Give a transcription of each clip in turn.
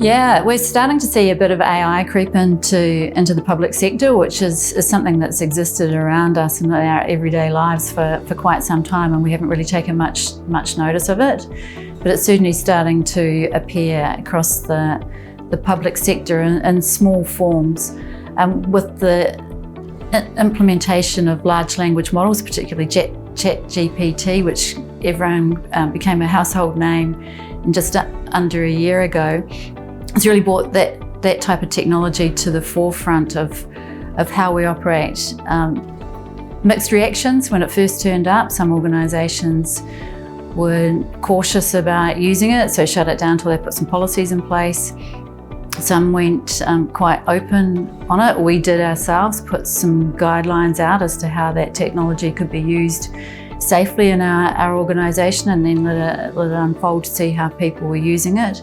Yeah, we're starting to see a bit of AI creep into the public sector, which is something that's existed around us in our everyday lives for quite some time, and we haven't really taken much notice of it. But it's certainly starting to appear across the public sector in small forms, with the implementation of large language models, particularly ChatGPT, which everyone became a household name in just under a year ago. It's really brought that type of technology to the forefront of how we operate. Mixed reactions when it first turned up. Some organisations were cautious about using it, so shut it down until they put some policies in place. Some went quite open on it. We did ourselves put some guidelines out as to how that technology could be used safely in our organisation, and then let it unfold to see how people were using it.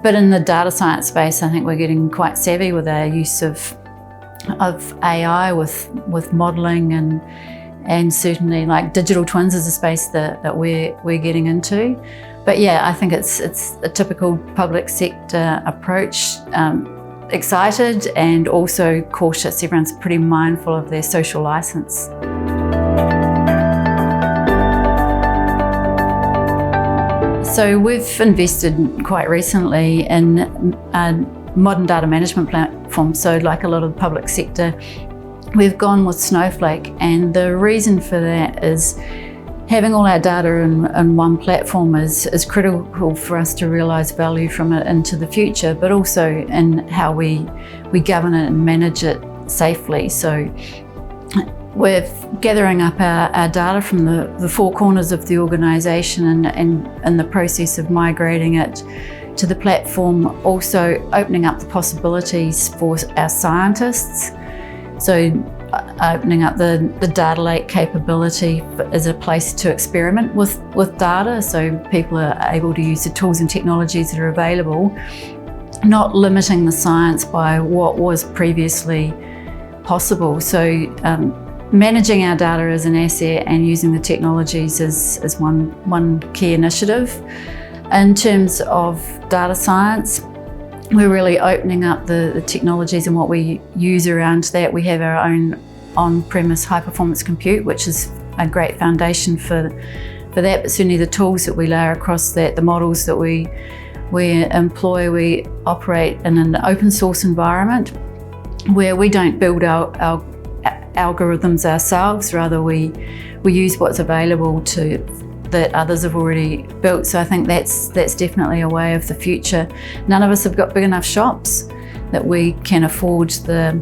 But in the data science space, I think we're getting quite savvy with our use of AI with modelling and certainly like digital twins is a space that we're getting into. But yeah, I think it's a typical public sector approach. Excited and also cautious. Everyone's pretty mindful of their social licence. So we've invested quite recently in a modern data management platform. So like a lot of the public sector, we've gone with Snowflake, and the reason for that is having all our data in one platform is critical for us to realise value from it into the future, but also in how we govern it and manage it safely. So we're gathering up our data from the four corners of the organisation and in the process of migrating it to the platform, also opening up the possibilities for our scientists. So opening up the data lake capability as a place to experiment with data, so people are able to use the tools and technologies that are available, not limiting the science by what was previously possible. So managing our data as an asset and using the technologies is one key initiative. In terms of data science, we're really opening up the technologies and what we use around that. We have our own on-premise high-performance compute, which is a great foundation for that, but certainly the tools that we layer across that, the models that we employ, we operate in an open source environment where we don't build our algorithms ourselves, rather we use what's available that others have already built. So I think that's definitely a way of the future. None of us have got big enough shops that we can afford the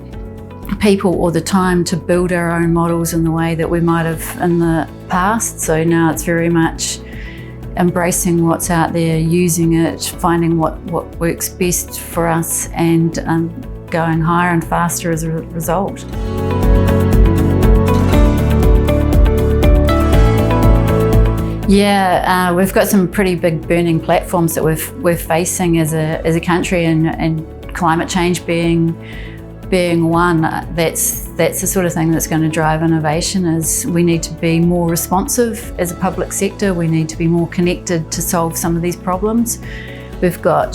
people or the time to build our own models in the way that we might have in the past. So now it's very much embracing what's out there, using it, finding what works best for us, and going higher and faster as a result. Yeah, we've got some pretty big burning platforms that we're facing as a country, and climate change being one. That's the sort of thing that's going to drive innovation. Is we need to be more responsive as a public sector. We need to be more connected to solve some of these problems. We've got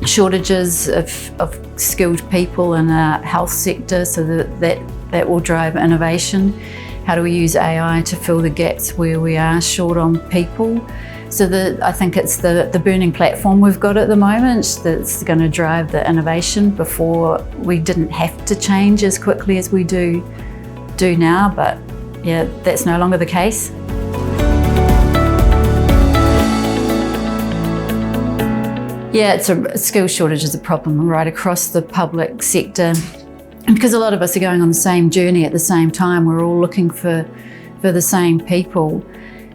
shortages of skilled people in our health sector, so that will drive innovation. How do we use AI to fill the gaps where we are short on people? So I think it's the burning platform we've got at the moment that's going to drive the innovation. Before, we didn't have to change as quickly as we do now, but yeah, that's no longer the case. Yeah, a skill shortage is a problem right across the public sector. And because a lot of us are going on the same journey at the same time, we're all looking for the same people.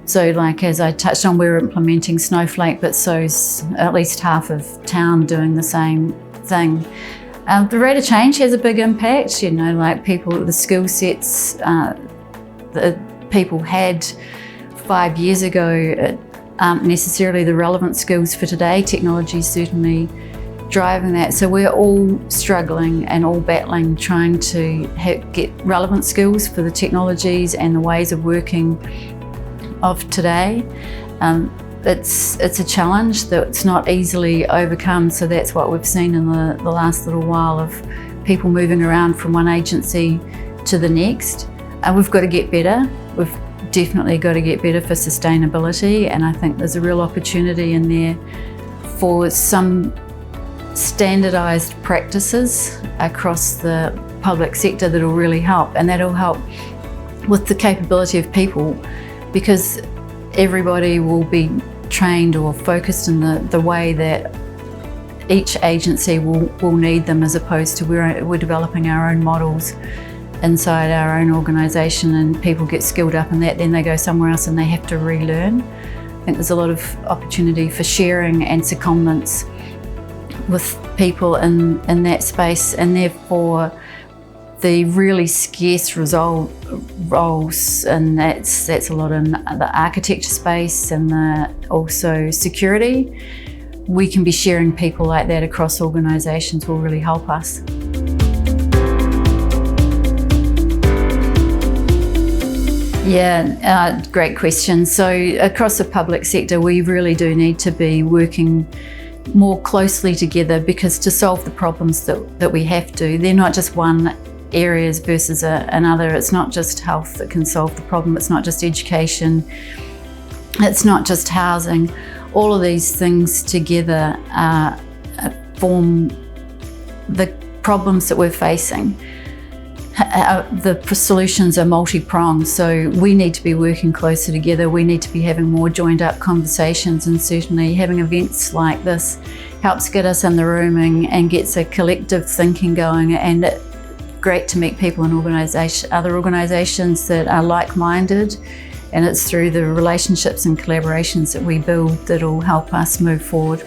So like as I touched on, we're implementing Snowflake, but so's at least half of town doing the same thing. The rate of change has a big impact, like the skill sets that people had 5 years ago aren't necessarily the relevant skills for today. Technology is certainly driving that. So we're all struggling and all battling, trying to get relevant skills for the technologies and the ways of working of today. it's a challenge that's not easily overcome. So that's what we've seen in the last little while, of people moving around from one agency to the next. And we've got to get better. We've definitely got to get better for sustainability, and I think there's a real opportunity in there for some standardised practices across the public sector that'll really help, and that'll help with the capability of people, because everybody will be trained or focused in the way that each agency will need them, as opposed to we're developing our own models inside our own organisation, and people get skilled up in that, then they go somewhere else and they have to relearn. I think there's a lot of opportunity for sharing and secondments with people in that space, and therefore the really scarce roles, and that's a lot in the architecture space and also security. We can be sharing people like that across organisations will really help us. Yeah, great question. So across the public sector, we really do need to be working more closely together, because to solve the problems that we have to, they're not just one areas versus another. It's not just health that can solve the problem. It's not just education. It's not just housing. All of these things together form the problems that we're facing. The solutions are multi-pronged, so we need to be working closer together. We need to be having more joined up conversations, and certainly having events like this helps get us in the room and gets a collective thinking going, and it's great to meet people in other organisations that are like-minded, and it's through the relationships and collaborations that we build that'll help us move forward.